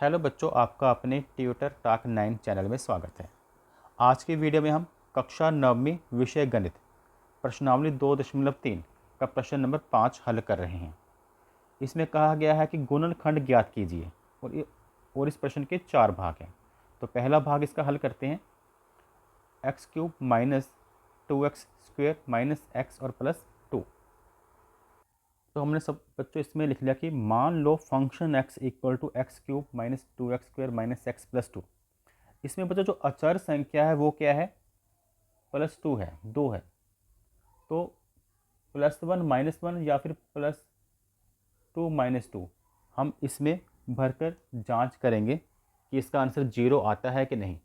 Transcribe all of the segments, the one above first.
Hello बच्चों, आपका अपने ट्यूटर टॉक 9 चैनल में स्वागत है। आज की वीडियो में हम कक्षा नववीं विषय गणित प्रश्नावली 2.3 का प्रश्न नंबर 5 हल कर रहे हैं। इसमें कहा गया है कि गुणनखंड ज्ञात कीजिए और इस प्रश्न के 4 भाग हैं। तो पहला भाग इसका हल करते हैं। X cube minus 2x square minus x और प्लस 2। तो हमने सब बच्चों इसमें लिख लिया कि मान लो function x equal to x cube minus 2x square minus x plus 2। इसमें बच्चों जो अचर संख्या है वो क्या है? प्लस 2 है, 2 है। तो प्लस 1 माइनस 1 या फिर प्लस 2 माइनस 2 हम इसमें भरकर जांच करेंगे कि इसका आंसर 0 आता है कि नहीं।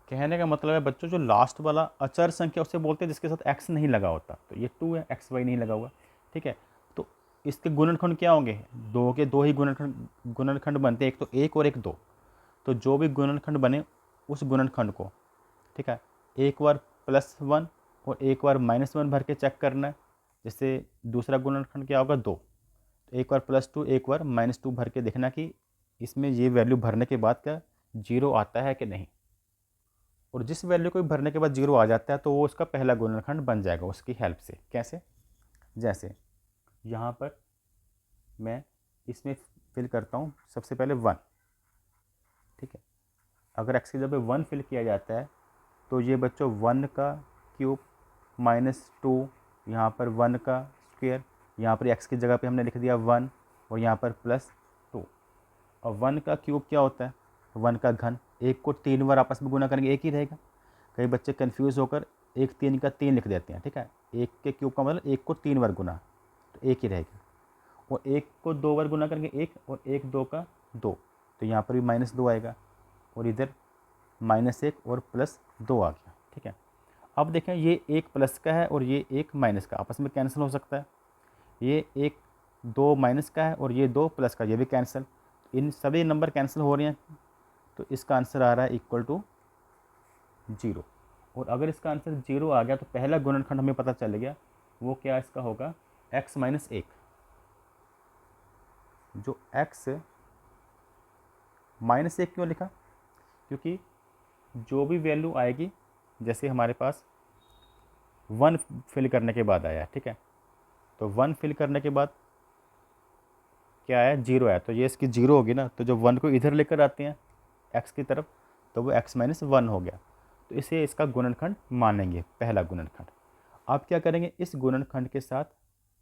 कहने का मतलब है बच्चों, जो लास्ट वाला अचर संख्या उसे बोलते हैं जिसके साथ x नहीं लगा होता। तो ये 2 है, एक्स वाई नहीं लगा हुआ, ठीक है। तो इसके गुणनखंड क्या होंगे? दो के दो ही गुणनखंड बनते हैं, एक तो एक और एक दो। तो जो भी गुणनखंड बने उस गुणनखंड को, ठीक है, एक बार +1 और एक बार -1 भर के चेक करना है। जैसे दूसरा गुणनखंड क्या होगा? 2। तो एक बार +2 एक बार -2 भर के देखना कि इसमें ये वैल्यू भरने के बाद क्या 0 आता है कि नहीं। और जिस वैल्यू को भरने के बाद 0 आ जाता है तो वो उसका पहला गुणनखंड बन जाएगा उसकी हेल्प से। कैसे? जैसे यहाँ पर मैं इसमें फिल करता हूँ सबसे पहले 1, ठीक है। अगर एक्स की जगह 1 फिल किया जाता है तो ये बच्चों 1 का क्यूब -2, यहाँ पर 1 का स्क्वायर, यहाँ पर एक्स की जगह पे हमने लिख दिया 1 और यहाँ पर +2। और 1 का क्यूब क्या होता है? 1 का घन। एक को 3 बार आपस में गुना करेंगे एक ही रहेगा। कई बच्चे कंफ्यूज होकर 1 3 का 3 लिख देते हैं, ठीक है। एक के क्यूब का मतलब एक को 3 बार गुना, तो एक ही रहेगा। और एक को 2 बार गुना करेंगे एक, और एक 2 का 2, तो यहाँ पर भी -2 आएगा। और इधर -1 और +2 आ गया, ठीक है। अब देखें, ये एक प्लस का है और ये एक माइनस का, आपस में कैंसिल हो सकता है। ये एक 2 माइनस का है और ये 2 प्लस का, ये भी कैंसिल। इन सभी नंबर कैंसिल हो रहे हैं, तो इसका आंसर आ रहा है इक्वल टू 0। और अगर इसका आंसर 0 आ गया तो पहला गुणनखंड हमें पता चल गया, वो क्या इसका होगा? x - 1। जो x -1 क्यों लिखा? क्योंकि जो भी वैल्यू आएगी, जैसे हमारे पास 1 फिल करने के बाद आया, ठीक है। तो 1 फिल करने के बाद क्या आया? 0 आया, तो ये इसकी 0 होगी ना। तो जब 1 को इधर लेकर आते हैं x की तरफ, तो वो x - 1 हो गया। तो इसे इसका गुणनखंड मानेंगे, पहला गुणनखंड। आप क्या करेंगे? इस गुणनखंड के साथ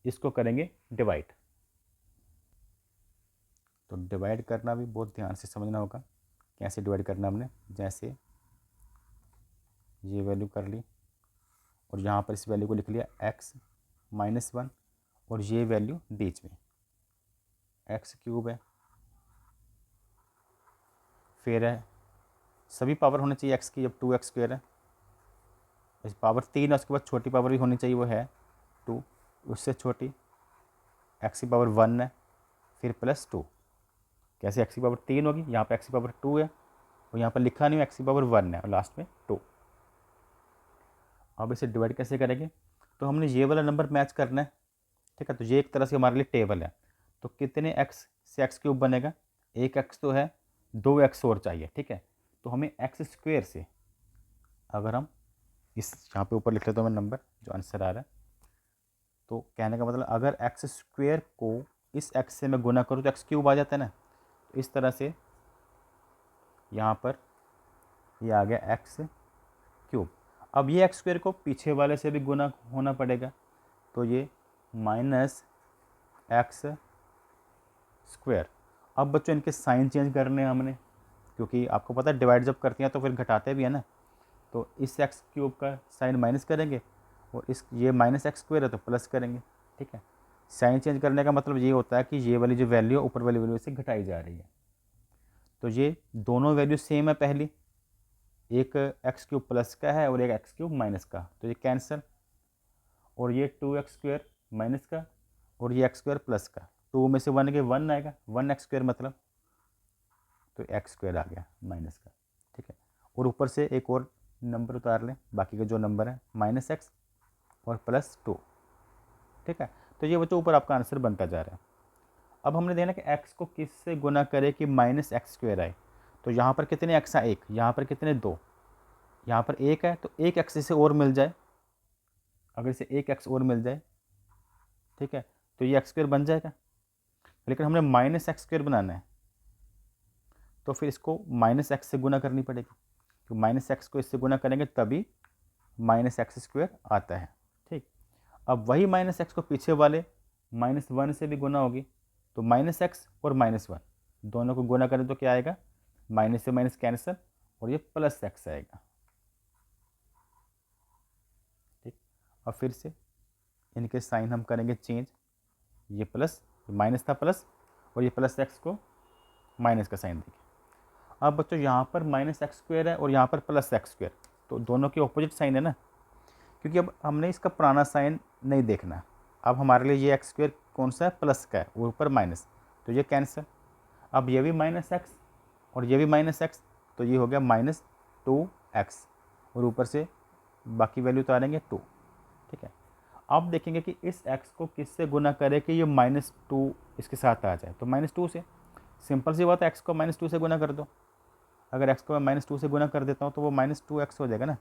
इसको करेंगे डिवाइड। तो डिवाइड करना भी बहुत ध्यान से समझना होगा, कैसे डिवाइड करना हमने। जैसे ये वैल्यू कर ली और यहाँ पर इस वैल्यू को लिख लिया x - 1, और ये वैल्यू बीच में एक्स क्यूब है। फिर है सभी पावर होनी चाहिए x की, जब 2x स्क्वायर है। इस पावर 3 है, उसके बाद छोटी पावर भी होनी चाहिए, वो है 2। उससे छोटी x की पावर 1 है, फिर +2। कैसे x की पावर 3 होगी? यहाँ पर x की पावर 2 है और यहाँ पर लिखा नहीं, x की पावर 1 है और लास्ट में 2। अब इसे डिवाइड कैसे करेंगे? तो हमने ये वाला नंबर मैच करना है, ठीक है। तो ये एक तरह से हमारे लिए टेबल है। तो कितने x से एक्स क्यूब बनेगा? एक x तो है, 2x और चाहिए, ठीक है। तो हमें एक्स स्क्वेयर से, अगर हम इस यहाँ पे ऊपर लिख लेता हूँ मैं नंबर जो आंसर आ रहा है, तो कहने का मतलब अगर एक्स स्क्वेयर को इस x से मैं गुना करूँ तो एक्स क्यूब आ जाता है ना। तो इस तरह से यहाँ पर ये आ गया एक्स क्यूब। अब ये एक्स स्क्वेयर को पीछे वाले से भी गुना होना पड़ेगा, तो ये -x स्क्वेयर। अब बच्चों इनके साइन चेंज करने हैं हमने, क्योंकि आपको पता है डिवाइड जब करते हैं तो फिर घटाते भी है ना। तो इस एक्स क्यूब का साइन माइनस करेंगे और इस ये -x स्क्वेयर है तो प्लस करेंगे, ठीक है। साइन चेंज करने का मतलब ये होता है कि ये वाली जो वैल्यू है ऊपर वाली वैल्यू से घटाई जा रही है। तो ये दोनों वैल्यू सेम है। पहली एक एक्स क्यूब प्लस का है और एक एक्स क्यूब माइनस का, तो ये कैंसिल। और ये 2x स्क्वेयर माइनस का और ये एक्स स्क्वेयर प्लस का, 2 में से 1 के 1 आएगा, 1x स्क्वेयर मतलब, तो एक्स स्क्वेयर आ गया माइनस का, ठीक है। और ऊपर से एक और नंबर उतार लें, बाकी के जो नंबर है -x और +2, ठीक है। तो ये बच्चों ऊपर आपका आंसर बनता जा रहा है। अब हमने देखना कि x को किस से गुना करे कि माइनस एक्स स्क्वेयर आए। तो यहाँ पर कितने x है, 1, यहाँ पर कितने 2, यहाँ पर 1 है, तो एक x इसे और मिल जाए, अगर इसे एक x और मिल जाए, ठीक है, तो ये एक्स स्क्वेयर बन जाएगा। लेकिन हमने माइनस एक्स स्क्वेयर बनाना है, तो फिर इसको माइनस एक्स से गुना करनी पड़ेगी। तो माइनस एक्स को इससे गुना करेंगे तभी माइनस एक्स स्क्वेयर आता है। ठीक, अब वही माइनस एक्स को पीछे वाले -1 से भी गुना होगी, तो माइनस एक्स और -1 दोनों को गुना करें तो क्या आएगा, माइनस से माइनस कैंसिल और ये प्लस एक्स आएगा। ठीक, अब फिर से इनके साइन हम करेंगे चेंज, ये प्लस, माइनस था प्लस, और ये प्लस एक्स को माइनस का साइन देंगे। अब बच्चों यहाँ पर माइनस एक्स स्क्वेयर है और यहाँ पर प्लस एक्स स्क्वेयर, तो दोनों के ऑपोजिट साइन है ना, क्योंकि अब हमने इसका पुराना साइन नहीं देखना। अब हमारे लिए ये एक्स स्क्वेयर कौन सा है, प्लस का है, ऊपर माइनस, तो ये कैंसिल। अब ये भी माइनस एक्स और ये भी माइनस एक्स, तो ये हो गया -2x, और ऊपर से बाकी वैल्यू उतारेंगे 2। ठीक है, अब देखेंगे कि इस x को किससे गुना करे कि ये -2 इसके साथ आ जाए। तो -2 से, सिंपल सी बात है, x को -2 से गुना कर दो। अगर x को मैं -2 से गुना कर देता हूँ तो वो -2x हो जाएगा ना।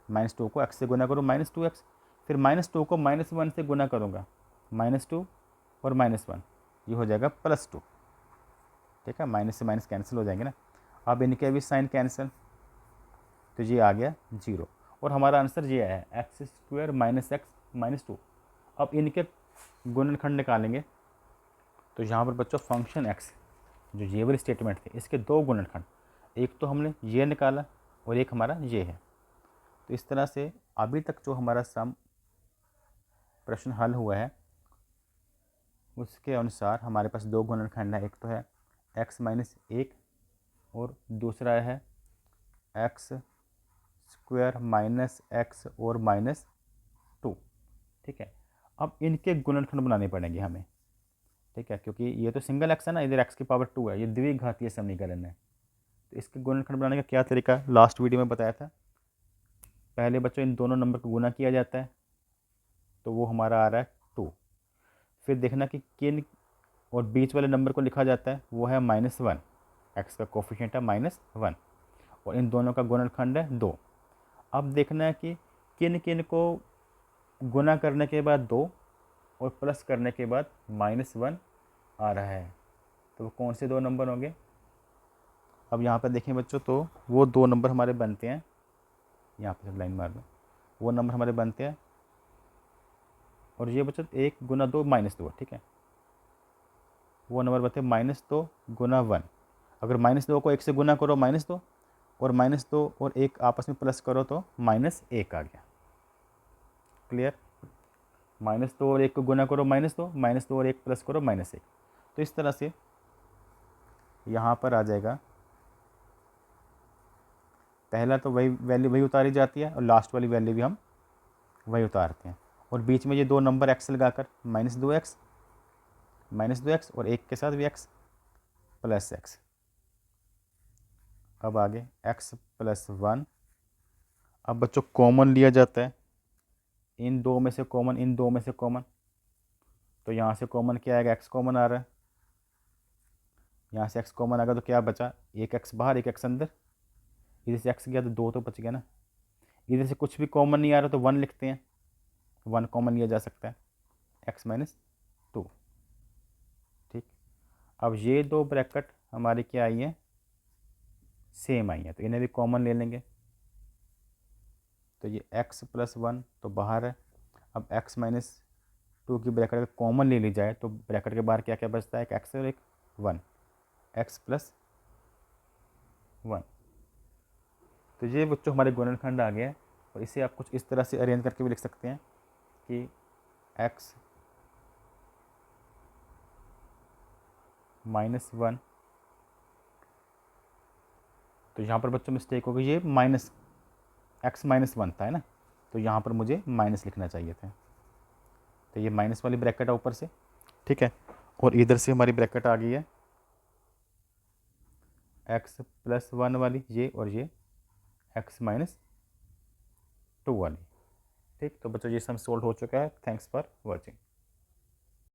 -2 को x से गुना करो -2x, फिर -2 को -1 से गुना करूँगा, -2 और -1, ये हो जाएगा +2। ठीक है, माइनस से माइनस कैंसिल हो जाएंगे ना। अब इनके भी साइन कैंसिल, तो ये आ गया 0, और हमारा आंसर ये है x square minus x minus 2। अब इनके गुणनखंड निकालेंगे, तो यहाँ पर बच्चों फंक्शन x, जो ये वाली स्टेटमेंट थे, इसके दो गुणनखंड, एक तो हमने ये निकाला और एक हमारा ये है। तो इस तरह से अभी तक जो हमारा सम प्रश्न हल हुआ है उसके अनुसार हमारे पास दो गुणनखंड है, एक तो है x-1 और दूसरा है एक्स स्क्वायर माइनस एक्स और -2। ठीक है, अब इनके गुणनखंड बनाने पड़ेंगे हमें। ठीक है, क्योंकि ये तो सिंगल एक्स है ना, इधर x की पावर 2 है, ये द्विघातीय समीकरण है। तो इसके गुणनखंड बनाने का क्या तरीका, लास्ट वीडियो में बताया था। पहले बच्चों इन दोनों नंबर को गुना किया जाता है, तो वो हमारा आ रहा है 2। फिर देखना कि किन और बीच वाले नंबर को लिखा जाता है, वो है -1, एक्स का कोफिशिएंट है -1, और इन दोनों का गुणनखंड है 2। अब देखना है कि किन किन को गुना करने के बाद 2 और प्लस करने के बाद -1 आ रहा है, तो वो कौन से दो नंबर होंगे। अब यहाँ पर देखें बच्चों, तो वो दो नंबर हमारे बनते हैं, यहाँ पर लाइन मार दो, वो नंबर हमारे बनते हैं, और ये बच्चों 1 गुना 2 -2, ठीक है, वो नंबर बनते हैं -2 गुना 1। अगर -2 को 1 से गुना करो -2, और -2 और 1 आपस में प्लस करो तो -1 आ गया। क्लियर, -2 और 1 को गुना करो -2, -2 और 1 प्लस करो -1। तो इस तरह से यहाँ पर आ जाएगा, पहला तो वही वैल्यू वही उतारी जाती है और लास्ट वाली वैल्यू भी हम वही उतारते हैं, और बीच में ये दो नंबर एक्स लगाकर -2x और 1 के साथ भी x प्लस एक्स। अब आगे x + 1। अब बच्चों कॉमन लिया जाता है, इन दो में से कॉमन, इन दो में से कॉमन, तो यहाँ से कॉमन क्या आएगा, x कॉमन आ रहा है, यहाँ से x कॉमन आ गया तो क्या बचा, एक x बाहर एक x अंदर, इधर से x गया तो 2 तो बच गया ना। इधर से कुछ भी कॉमन नहीं आ रहा तो 1 लिखते हैं, 1 कॉमन लिया जा सकता है, x - 2। ठीक, अब ये दो ब्रैकेट हमारी क्या आई है, सेम आई है, तो इन्हें भी कॉमन ले लेंगे, तो ये x + 1 तो बाहर है। अब x - 2 की ब्रैकेट अगर कॉमन ले ली जाए तो ब्रैकेट के बाहर क्या क्या बचता है, एक x और एक 1, x + 1। तो ये बच्चों हमारे गुणनखंड आ गया है, और इसे आप कुछ इस तरह से अरेंज करके भी लिख सकते हैं कि x - 1, तो यहाँ पर बच्चों मिस्टेक हो गई, ये x - 1 था, है ना, तो यहाँ पर मुझे माइनस लिखना चाहिए था, तो ये माइनस वाली ब्रैकेट है ऊपर से। ठीक है, और इधर से हमारी ब्रैकेट आ गई है x + 1 वाली, ये और ये x - 2 वाली। ठीक, तो बच्चों ये सम सोल्व हो चुका है। Thanks for watching.